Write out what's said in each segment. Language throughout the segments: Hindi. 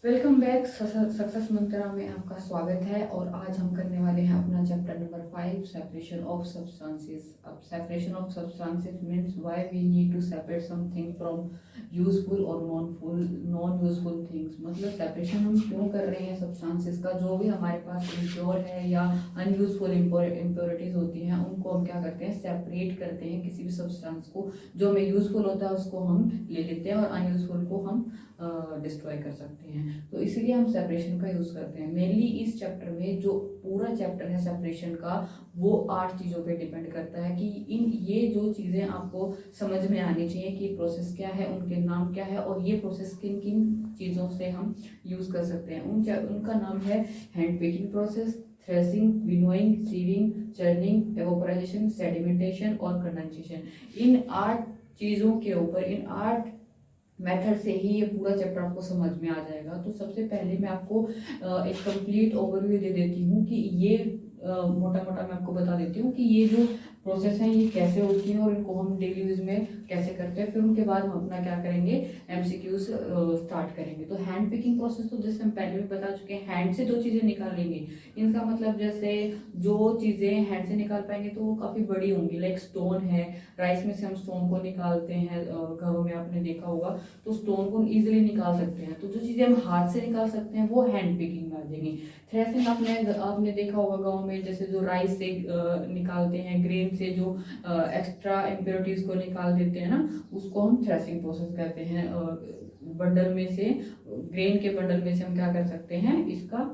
Welcome back. सक्सेस मंत्रा में आपका स्वागत है। और आज हम करने वाले हैं अपना chapter number 5, separation of substances. अब separation of substances means why we need to separate something from useful और नॉन यूजफुल थिंग्स। मतलब सेपरेशन हम क्यों कर रहे हैं सब्सटेंसेस का। जो भी हमारे पास इम्प्योर है या अनयूजफुल इम्प्योरिटीज होती हैं उनको हम क्या करते हैं, सेपरेट करते हैं। किसी भी सब्सटेंस को जो में यूजफुल होता है उसको हम ले लेते हैं और अनयूजफुल को हम डिस्ट्रॉय कर सकते हैं। तो इसीलिए हम सेपरेशन का यूज करते हैं। मेनली इस चैप्टर में जो पूरा चैप्टर है सेपरेशन का, वो 8 चीजों पे डिपेंड करता है कि इन ये जो चीजें आपको समझ में आनी चाहिए कि प्रोसेस क्या है, उनके नाम क्या है और ये प्रोसेस किन किन चीजों से हम यूज कर सकते हैं। उनका नाम है hand picking process, threshing, winnowing, sieving, churning, evaporization, sedimentation और कंडेंसेशन। इन 8 चीजों के ऊपर, इन 8 मेथड से ही ये पूरा चैप्टर आपको समझ में आ जाएगा। तो सबसे पहले मैं आपको एक कंप्लीट ओवरव्यू दे देती हूँ कि ये मोटा मोटा मैं आपको बता देती हूँ कि ये जो प्रोसेस है ये कैसे होती है और इनको हम डेली यूज में कैसे करते हैं। फिर उनके बाद हम अपना क्या करेंगे, एमसीक्यूज स्टार्ट करेंगे। तो हैंड पिकिंग प्रोसेस, तो जैसे हम पहले भी बता चुके हैं, हैंड से जो चीज़ें निकालेंगे। इनका मतलब जैसे जो चीज़ें हैंड से निकाल पाएंगे तो वो काफ़ी बड़ी होंगी। लाइक स्टोन है, राइस में से हम स्टोन को निकालते हैं, घरों में आपने देखा होगा, तो स्टोन को इजीली निकाल सकते हैं। तो जो चीज़ें हम हाथ से निकाल सकते हैं वो हैंड पिकिंग में आ जाएंगी। थ्रेसिंग आपने देखा होगा गाँव में, जैसे जो राइस से निकालते हैं, ग्रेन से जो एक्स्ट्रा इम्प्योरिटीज को निकाल देते हैं ना, उसको हम थ्रेसिंग प्रोसेस कहते हैं। बंडल में से, ग्रेन के बंडल में से हम क्या कर सकते हैं, इसका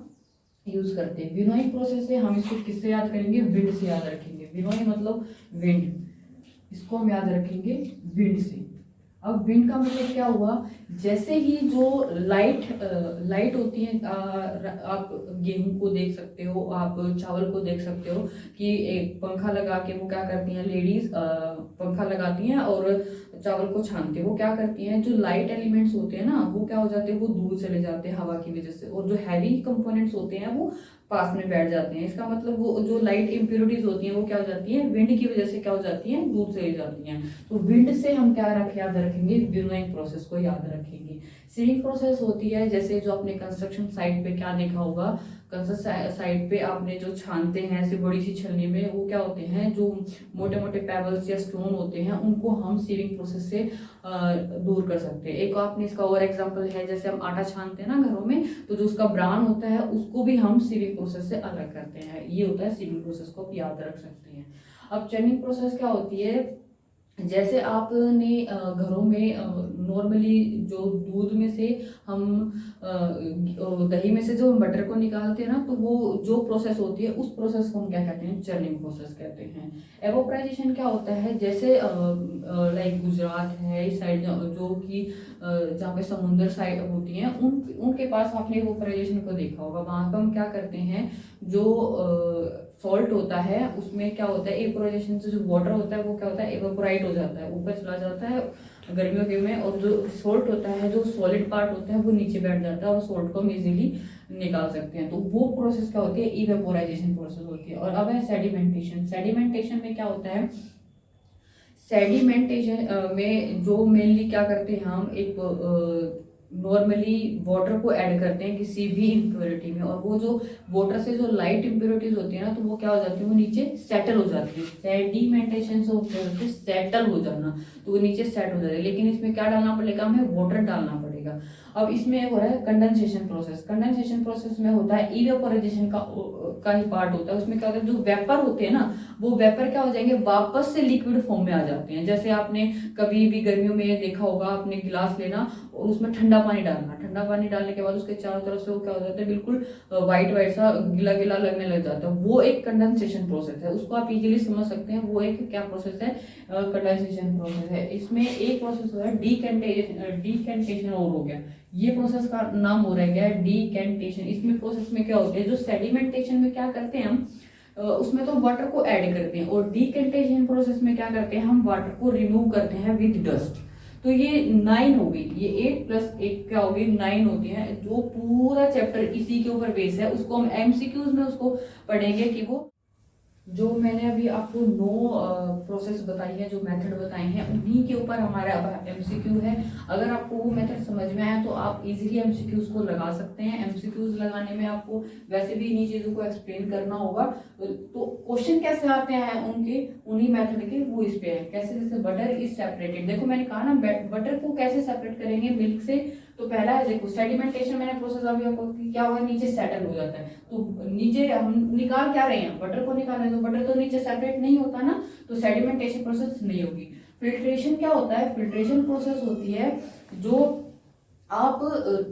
यूज करते हैं। विनोइंग प्रोसेस से हम इसको किससे याद करेंगे, विंड से याद रखेंगे। विनोइंग मतलब विंड, इसको हम याद रखेंगे विंड से। अब विंड का मतलब क्या हुआ, जैसे ही जो लाइट होती है, आप गेहूं को देख सकते हो, आप चावल को देख सकते हो कि एक पंखा लगा के वो क्या करती हैं लेडीज, पंखा लगाती हैं और चावल को छानते हैं। वो क्या करती हैं, जो लाइट एलिमेंट्स होते हैं ना वो क्या हो जाते हैं, वो दूर चले जाते हैं हवा की वजह से, और जो हैवी कंपोनेंट्स होते हैं वो पास में बैठ जाते हैं। इसका मतलब वो जो लाइट इम्प्योरिटीज होती हैं वो क्या हो जाती हैं, विंड की वजह से क्या हो जाती हैं, दूर चली जाती हैं। तो विंड से हम क्या याद रखेंगे, विनोइंग प्रोसेस को याद रखेंगे। सीविंग प्रोसेस होती है, जैसे जो आपने कंस्ट्रक्शन साइट पे क्या देखा होगा, कंस्ट्रक्शन साइट पे आपने जो छानते हैं ऐसी बड़ी सी छलनी में, वो क्या होते हैं, जो मोटे मोटे पेबल्स या स्टोन होते हैं उनको हम सीविंग प्रोसेस से दूर कर सकते हैं। एक आपने इसका और एग्जांपल है, जैसे हम आटा छानते हैं ना घरों में, तो जो उसका ब्रान होता है उसको भी हम सीविंग प्रोसेस से अलग करते हैं। ये होता है सीविंग प्रोसेस को आप याद रख सकते हैं। अब चर्निंग प्रोसेस क्या होती है, जैसे आपने घरों में नॉर्मली जो दूध में से हम दही में से जो हम बटर को निकालते हैं ना, तो वो जो प्रोसेस होती है उस प्रोसेस को हम क्या कहते हैं, चर्निंग प्रोसेस कहते हैं। एवोपराइजेशन क्या होता है, जैसे लाइक गुजरात है इस साइड, जो कि जहाँ पे समुद्र साइड होती हैं, उनके पास आपने एवोपराइजेशन को देखा होगा। वहाँ पर हम क्या करते हैं, जो सॉल्ट होता है उसमें क्या होता है, एवपोराइजेशन से जो वाटर होता है वो क्या होता है, एवपोराइट हो जाता है, ऊपर चला जाता है गर्मियों के में, और जो सॉल्ट होता है, जो सॉलिड पार्ट होता है वो नीचे बैठ जाता है और सॉल्ट को हम इजीली निकाल सकते हैं। तो वो प्रोसेस क्या होती है, इवेपोराइजेशन प्रोसेस होती है। और अब है सेडिमेंटेशन। सेडिमेंटेशन में क्या होता है, सेडिमेंटेशन में जो मेनली क्या करते हैं, हम एक नॉर्मली वाटर को ऐड करते हैं किसी भी इम्प्योरिटी में, और वो जो वाटर से जो लाइट इम्प्योरिटीज होती है ना, तो वो क्या हो जाती है, वो नीचे सेटल हो जाती है। सेडिमेंटेशन से होते हैं सेटल हो जाना, तो वो नीचे सेट हो जाती है। लेकिन इसमें क्या डालना पड़ेगा, हमें वाटर डालना पड़ेगा। अब इसमें हो रहा है कंडेंसेशन प्रोसेस। कंडेंसेशन प्रोसेस में होता है इवेपोराइजेशन का ही पार्ट होता है। उसमें क्या होता है, जो वेपर होते हैं ना, वो वेपर क्या हो जाएंगे, वापस से लिक्विड फॉर्म में आ जाते हैं। जैसे आपने कभी भी गर्मियों में देखा होगा, आपने गिलास लेना और उसमें ठंडा पानी डालना, ठंडा पानी डालने के बाद उसके चारों तरफ से वो क्या हो जाता है, बिल्कुल व्हाइट व्हाइट सा गिला गिला लगने लग जाता है। वो एक कंडेंसेशन प्रोसेस है, उसको आप इजीली समझ सकते हैं। वो एक क्या प्रोसेस है, कंडेंसेशन प्रोसेस है। इसमें एक प्रोसेस हो रहा है डीकेंटेशन और हो गया, ये प्रोसेस का नाम हो रहा है डीकेंटेशन। इसमें प्रोसेस में क्या होता है, जो सेडिमेंटेशन में क्या करते हैं हम, उसमें तो वाटर को ऐड करते हैं, और डीकेंटेशन प्रोसेस में क्या करते हैं, हम वाटर को रिमूव करते हैं विद डस्ट। तो ये 9 हो गई, ये 8 प्लस 1 क्या होगी, 9 होती है। जो पूरा चैप्टर इसी के ऊपर बेस है, उसको हम एमसीक्यूज में उसको पढ़ेंगे कि वो जो मैंने अभी आपको 9 प्रोसेस बताई है, जो मेथड बताए हैं, उन्हीं के ऊपर हमारा अब एमसीक्यू है। अगर आपको वो मेथड समझ में आया तो आप इजीली एमसीक्यूज को लगा सकते हैं। एमसीक्यूज लगाने में आपको वैसे भी इन्हीं चीज़ों को एक्सप्लेन करना होगा। तो क्वेश्चन कैसे आते हैं उनके, उन्हीं मेथड के, वो इस पे है। कैसे, जैसे बटर इज सेपरेटेड, देखो मैंने कहा ना बटर को कैसे सेपरेट करेंगे मिल्क से। तो पहला है, देखो सेडिमेंटेशन, मैंने प्रोसेस अभी आपको क्या हुआ, नीचे सेटल हो जाता है। तो नीचे हम निकाल क्या रहे हैं, बटर को निकाल रहे हैं, तो बटर तो नीचे सेपरेट नहीं होता ना, तो सेडिमेंटेशन प्रोसेस नहीं होगी। फिल्ट्रेशन क्या होता है, फिल्ट्रेशन प्रोसेस होती है जो आप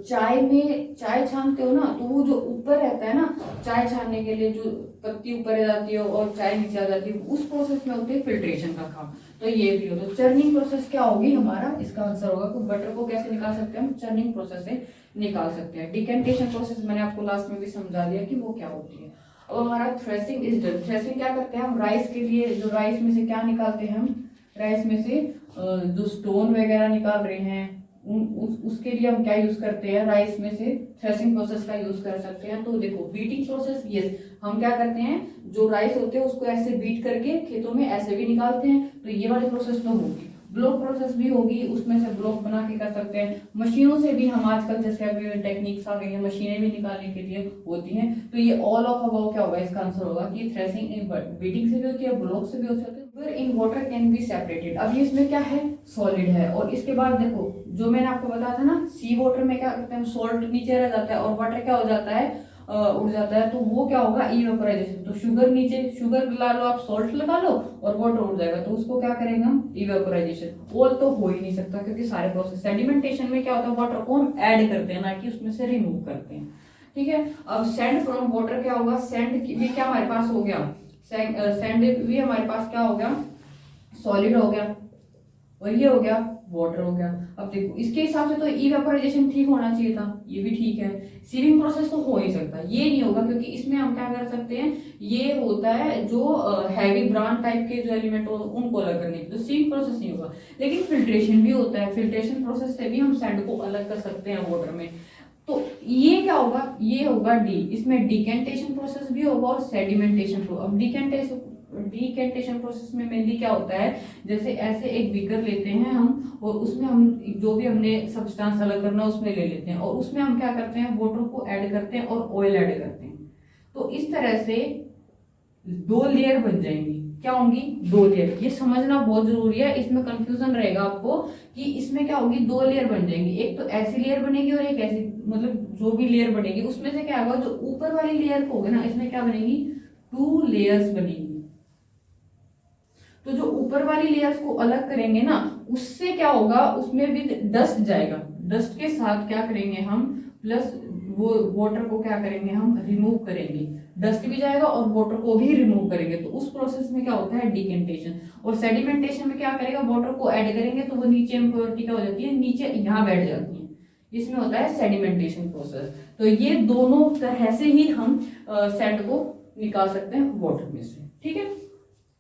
चाय में चाय छानते हो ना, तो वो जो ऊपर रहता है ना, चाय छानने के लिए जो पत्ती ऊपर आ जाती है और चाय नीचे आ जाती है, उस प्रोसेस में होती है फिल्ट्रेशन का काम। तो ये भी हो, तो चर्निंग प्रोसेस क्या होगी हमारा, इसका आंसर होगा कि बटर को कैसे निकाल सकते हैं हम, चर्निंग प्रोसेस से निकाल सकते हैं। डिकेंटेशन प्रोसेस मैंने आपको लास्ट में भी समझा दिया कि वो क्या होती है। अब हमारा थ्रेसिंग इज डन। थ्रेसिंग क्या करते हैं हम, राइस के लिए, जो राइस में से क्या निकालते हैं हम, राइस में से जो स्टोन वगैरह निकाल रहे हैं, उसके लिए हम क्या यूज करते हैं, राइस में से थ्रेसिंग प्रोसेस का यूज कर सकते हैं। तो देखो बीटिंग प्रोसेस, यस, हम क्या करते हैं, जो राइस होते हैं उसको ऐसे बीट करके खेतों में ऐसे भी निकालते हैं, तो ये वाली प्रोसेस तो होगी। ब्लॉक प्रोसेस भी होगी, उसमें से ब्लॉक बना के कर सकते हैं। मशीनों से भी हम आजकल, जैसे अभी टेक्निक्स आ गई है, मशीनें भी निकालने के लिए होती हैं। तो ये ऑल ऑफ अबव क्या होगा, इसका आंसर होगा कि थ्रेसिंग बीटिंग से भी होती है, ब्लॉक से भी होती है। In water can be separated, अब ये इसमें क्या है, सॉलिड है। और इसके बाद देखो, जो मैंने आपको बताया था ना, सी वाटर में क्या करते हैं, सॉल्ट नीचे रह जाता है और वाटर क्या हो जाता है, उड़ जाता है, तो वो क्या होगा, इवेपोराइजेशन। तो शुगर नीचे, शुगर ला लो आप, सॉल्ट लगा लो और वाटर उड़ जाएगा, तो उसको क्या करेंगे हम, इवेपोराइजेशन। और तो हो ही नहीं सकता, क्योंकि सारे प्रोसेस, सेडिमेंटेशन में क्या होता है, वाटर को हम ऐड करते हैं, ना कि उसमें से रिमूव करते हैं। ठीक है, अब सैंड फ्रॉम वाटर क्या होगा, सैंड भी क्या हमारे पास हो गया, सैंड भी हमारे पास क्या हो गया, सॉलिड हो गया, और ये हो गया वाटर हो गया। अब देखो इसके हिसाब से तो इवेपोराइजेशन ठीक होना चाहिए था, ये भी ठीक है। सीविंग प्रोसेस तो हो नहीं सकता, ये नहीं होगा, क्योंकि इसमें हम क्या कर सकते हैं, ये होता है जो हैवी ब्रांड टाइप के जो एलिमेंट हो उनको अलग करने की, तो सीविंग प्रोसेस नहीं होगा। लेकिन फिल्ट्रेशन भी होता है, फिल्ट्रेशन प्रोसेस से भी हम सैंड को अलग कर सकते हैं वाटर में। तो ये क्या होगा, ये होगा डी, इसमें डिकेंटेशन प्रोसेस भी होगा और सेडिमेंटेशन। अब डिकेंटेशन प्रोसेस में मेनली क्या होता है, जैसे ऐसे एक बीकर लेते हैं हम, और उसमें हम जो भी हमने सब्सटेंस अलग करना उसमें ले लेते हैं, और उसमें हम क्या करते हैं, वाटर को ऐड करते हैं और ऑयल ऐड करते हैं। तो इस तरह से 2 लेयर बन जाएंगी, क्या होंगी, 2 लेयर। ये समझना बहुत जरूरी है, इसमें कंफ्यूजन रहेगा आपको कि इसमें क्या होगी, 2 लेयर बन जाएंगी। एक तो ऐसी लेयर बनेगी और एक ऐसी, मतलब जो भी लेयर बनेगी उसमें से क्या होगा, जो ऊपर वाली लेयर होगी ना, इसमें क्या बनेगी, 2 लेयर्स बनेगी। तो जो ऊपर वाली लेयर्स को अलग करेंगे ना, उससे क्या होगा, उसमें भी डस्ट जाएगा, डस्ट के साथ क्या करेंगे हम, प्लस वो वाटर को क्या करेंगे हम, रिमूव करेंगे। डस्ट भी जाएगा और वाटर को भी रिमूव करेंगे, तो उस प्रोसेस में क्या होता है, डिकेंटेशन। और सेडिमेंटेशन में क्या करेगा, वाटर को ऐड करेंगे तो वो नीचे इम्प्योरिटी क्या हो जाती है, नीचे यहाँ बैठ जाती है, इसमें होता है सेडिमेंटेशन प्रोसेस। तो ये दोनों तरह से ही हम सैंड को निकाल सकते हैं वाटर में से। ठीक है,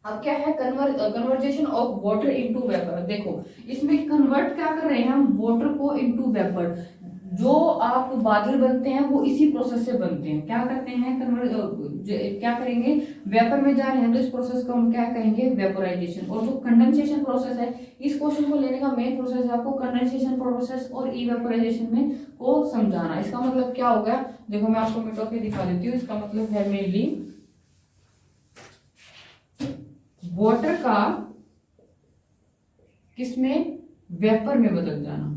अब क्या है, conversation of water into vapour. देखो इसमें कन्वर्ट क्या कर रहे हैं हम, वाटर को इनटू वेपर। जो आप बादल बनते हैं वो इसी प्रोसेस से बनते हैं, क्या करते हैं, क्या करेंगे, वेपर में जा रहे हैं, तो इस प्रोसेस को हम क्या कहेंगे, वेपोराइजेशन। और जो कंडेंसेशन प्रोसेस है, इस क्वेश्चन को लेने का मेन प्रोसेस है आपको कंडेंसेशन प्रोसेस और इवेपोराइजेशन में को समझाना। इसका मतलब क्या हो गया, देखो मैं आपको मिटा के दिखा देती हूँ। इसका मतलब है मेनली वाटर का किसमें, वेपर में बदल जाना,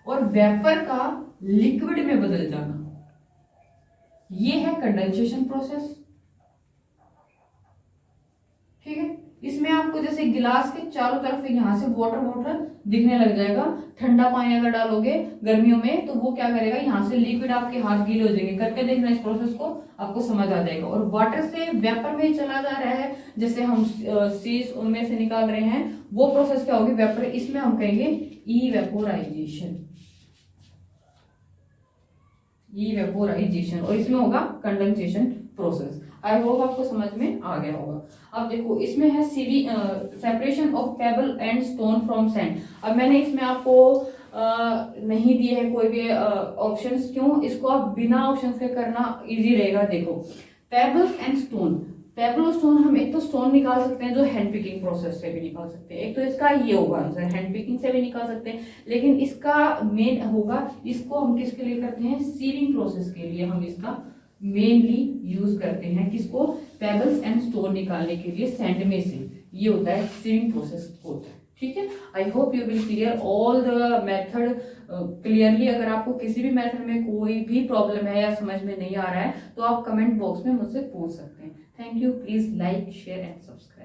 और वेपर का लिक्विड में बदल जाना, ये है कंडेंसेशन प्रोसेस। ठीक है, इसमें आपको जैसे गिलास के चारों तरफ यहां से वाटर वाटर दिखने लग जाएगा। ठंडा पानी अगर डालोगे गर्मियों में तो वो क्या करेगा, यहाँ से लिक्विड आपके हाथ गीले हो जाएंगे। करके देखना इस प्रोसेस को, आपको समझ आ जाएगा। और वाटर से वेपर में चला जा रहा है, जैसे हम सीज उनमें से निकाल रहे हैं, वो प्रोसेस क्या होगी, वेपर। इसमें हम कहेंगे इवेपोराइजेशन, इवेपोराइजेशन, और इसमें होगा कंडेंसेशन प्रोसेस। आई होप आपको समझ में आ गया होगा। अब देखो इसमें है separation of payable and stone from sand. अब मैंने इसमें आपको नहीं दिए हैं कोई भी ऑप्शंस, क्यों? इसको आप बिना ऑप्शंस के करना इजी रहेगा। देखो, पेबल्स एंड स्टोन, पेबल और स्टोन, हम एक तो स्टोन निकाल सकते हैं जो हैंड पिकिंग प्रोसेस से भी निकाल सकते हैं, एक तो इसका ये होगा आंसर, हैंड पिकिंग से भी निकाल सकते हैं, लेकिन इसका मेन होगा, इसको हम किसके लिए करते हैं? सीविंग प्रोसेस के लिए हम इसका मेनली यूज करते हैं। किसको? पेबल्स एंड स्टोन निकालने के लिए सैंड में से, ये होता है सीविंग प्रोसेस होता है। ठीक है, I hope you will clear all the method clearly. अगर आपको किसी भी मेथड में कोई भी प्रॉब्लम है या समझ में नहीं आ रहा है तो आप कमेंट बॉक्स में मुझसे पूछ सकते हैं। Thank you, please like share and subscribe.